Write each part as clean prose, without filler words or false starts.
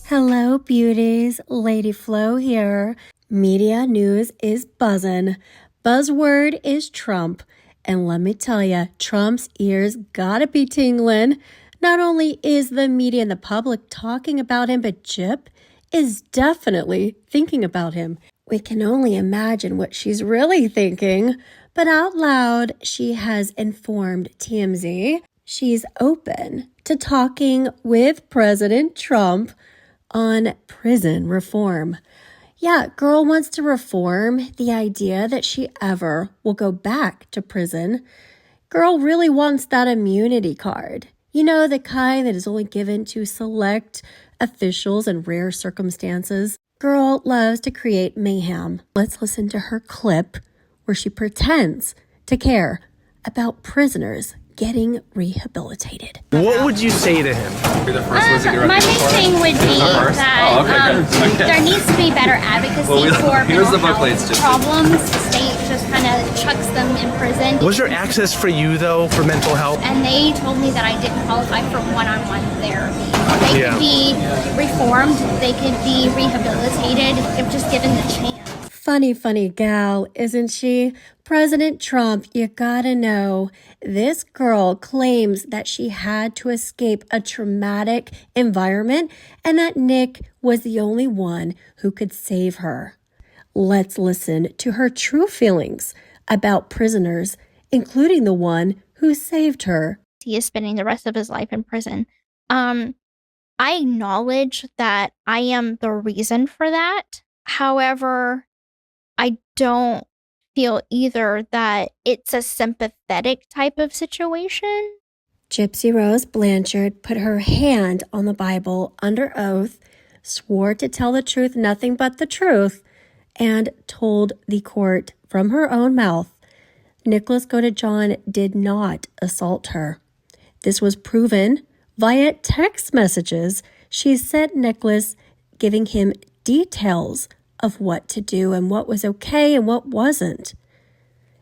Hello, beauties. Lady Flo here. Media news is buzzing. Buzzword is Trump. And let me tell you, Trump's ears gotta be tingling. Not only is the media and the public talking about him, but Gyp is definitely thinking about him. We can only imagine what she's really thinking. But out loud, she has informed TMZ she's open to talking with President Trump on prison reform. Yeah, girl wants to reform the idea that she ever will go back to prison. Girl really wants that immunity card. You know, the kind that is only given to select officials in rare circumstances. Girl loves to create mayhem. Let's listen to her clip where she pretends to care about prisoners getting rehabilitated. What would you say to him? My main thing would be that there needs to be better advocacy for mental health problems. The state just kind of chucks them in prison. Was there access for you, though, for mental health? And they told me that I didn't qualify for one-on-one therapy. They could be reformed. They could be rehabilitated if just given the chance. Funny gal, isn't she? President Trump, you gotta know, this girl claims that she had to escape a traumatic environment and that Nick was the only one who could save her. Let's listen to her true feelings about prisoners, including the one who saved her. He is spending the rest of his life in prison. I acknowledge that I am the reason for that. However, I don't feel either that it's a sympathetic type of situation. Gypsy Rose Blanchard put her hand on the Bible under oath, swore to tell the truth, nothing but the truth, and told the court from her own mouth, Nicholas Godejohn did not assault her. This was proven via text messages she sent Nicholas, giving him details of what to do and what was okay and what wasn't.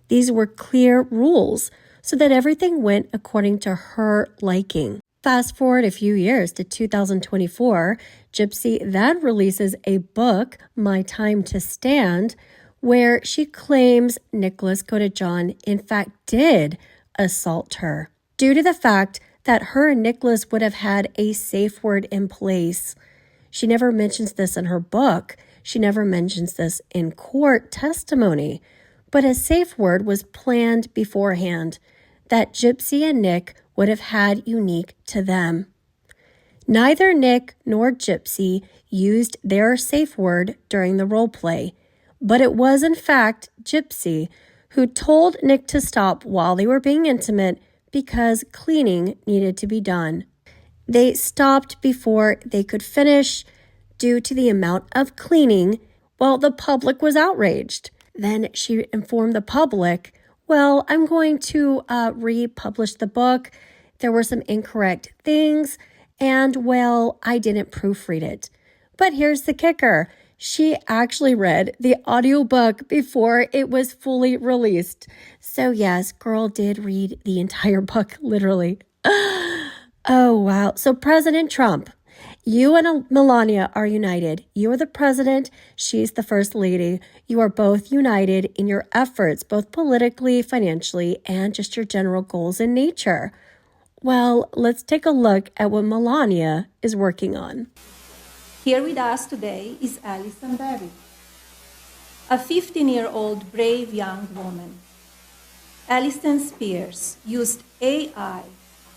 These were clear rules so that everything went according to her liking. Fast forward a few years to 2024, Gypsy then releases a book, My Time to Stand, where she claims Nicholas Godejohn in fact did assault her due to the fact that her and Nicholas would have had a safe word in place. She never mentions this in her book. She never mentions this in court testimony, but a safe word was planned beforehand that Gypsy and Nick would have had unique to them. Neither Nick nor Gypsy used their safe word during the role play, but it was in fact Gypsy who told Nick to stop while they were being intimate because cleaning needed to be done. They stopped before they could finish due to the amount of cleaning, while the public was outraged. Then she informed the public, well, I'm going to republish the book. There were some incorrect things, and well, I didn't proofread it. But here's the kicker. She actually read the audiobook before it was fully released. So yes, girl did read the entire book, literally. Oh, wow. So President Trump, you and Melania are united. You are the president. She's the first lady. You are both united in your efforts, both politically, financially, and just your general goals in nature. Well, let's take a look at what Melania is working on. Here with us today is Alison Berry, a 15-year-old brave young woman. Alison Spears used AI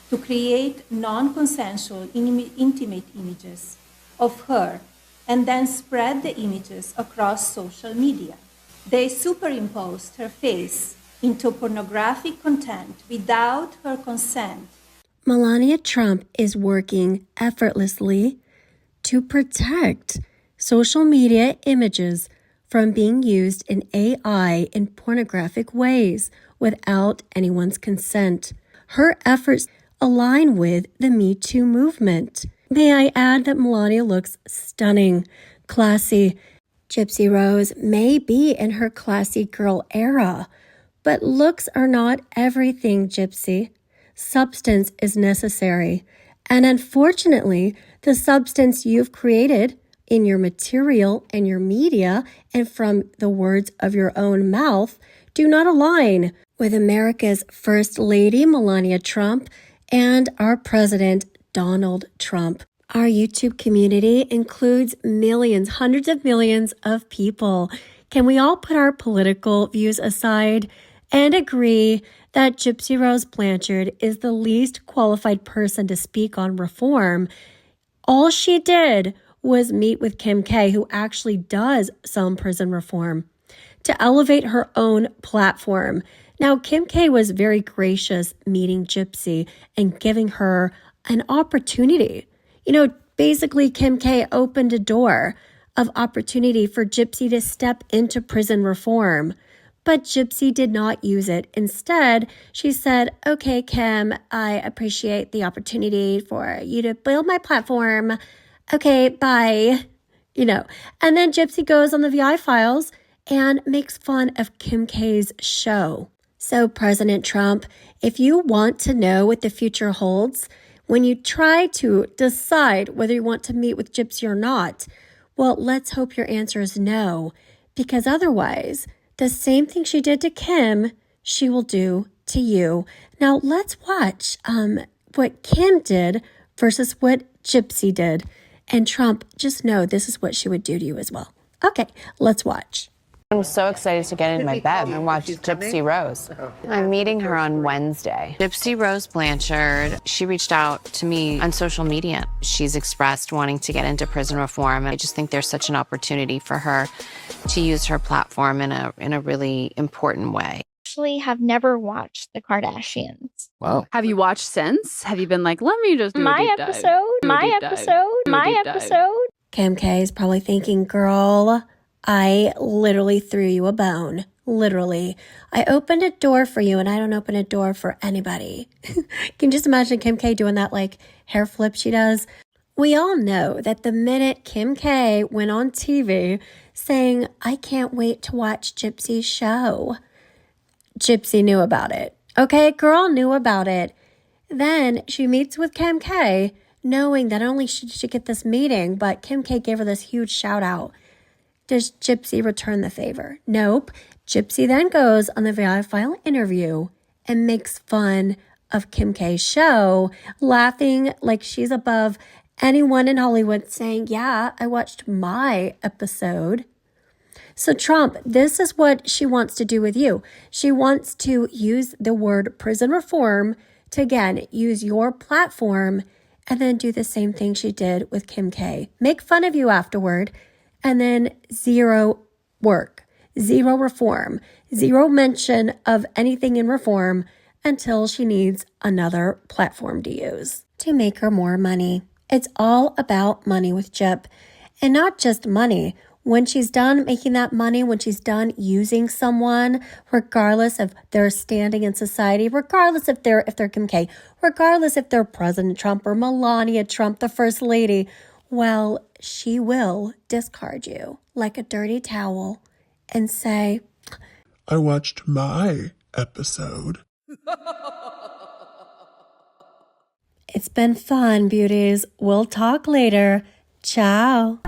to create non-consensual intimate images of her and then spread the images across social media. They superimposed her face into pornographic content without her consent. Melania Trump is working effortlessly to protect social media images from being used in AI in pornographic ways without anyone's consent. Her efforts align with the Me Too movement. May I add that Melania looks stunning, classy. Gypsy Rose may be in her classy girl era, but looks are not everything, Gypsy. Substance is necessary. And unfortunately, the substance you've created in your material and your media and from the words of your own mouth do not align with America's First Lady, Melania Trump, and our President, Donald Trump. Our YouTube community includes millions, hundreds of millions of people. Can we all put our political views aside and agree that Gypsy Rose Blanchard is the least qualified person to speak on reform? All she did was meet with Kim K, who actually does some prison reform, to elevate her own platform. Now, Kim K was very gracious meeting Gypsy and giving her an opportunity. Basically, Kim K opened a door of opportunity for Gypsy to step into prison reform. But Gypsy did not use it. Instead, she said, okay, Kim, I appreciate the opportunity for you to build my platform. Okay, bye. And then Gypsy goes on the VI files and makes fun of Kim K's show. So, President Trump, if you want to know what the future holds, when you try to decide whether you want to meet with Gypsy or not, well, let's hope your answer is no, because otherwise, the same thing she did to Kim, she will do to you. Now, let's watch what Kim did versus what Gypsy did. And Trump, just know this is what she would do to you as well. Okay, let's watch. I'm so excited to get in my bed and watch Gypsy Rose. I'm meeting her on Wednesday. Gypsy Rose Blanchard, she reached out to me on social media. She's expressed wanting to get into prison reform. I just think there's such an opportunity for her to use her platform in a really important way. Actually have never watched the Kardashians. Wow. Have you watched since? Have you been like, let me just do my episode? Kim K is probably thinking, girl, I literally threw you a bone. Literally. I opened a door for you and I don't open a door for anybody. Can you just imagine Kim K doing that hair flip she does? We all know that the minute Kim K went on TV saying, I can't wait to watch Gypsy's show, Gypsy knew about it. Okay, girl knew about it. Then she meets with Kim K, knowing that not only should she get this meeting, but Kim K gave her this huge shout out. Does Gypsy return the favor? Nope. Gypsy then goes on the VI File interview and makes fun of Kim K's show, laughing like she's above anyone in Hollywood, saying, yeah, I watched my episode. So Trump, this is what she wants to do with you. She wants to use the word prison reform to, again, use your platform and then do the same thing she did with Kim K. Make fun of you afterward. And then zero work, zero reform, zero mention of anything in reform until she needs another platform to use to make her more money. It's all about money with Gyp. And not just money. When she's done making that money, when she's done using someone, regardless of their standing in society, regardless if they're Kim K, regardless if they're President Trump or Melania Trump, the First Lady, well, she will discard you like a dirty towel and say, I watched my episode. It's been fun, beauties. We'll talk later. Ciao.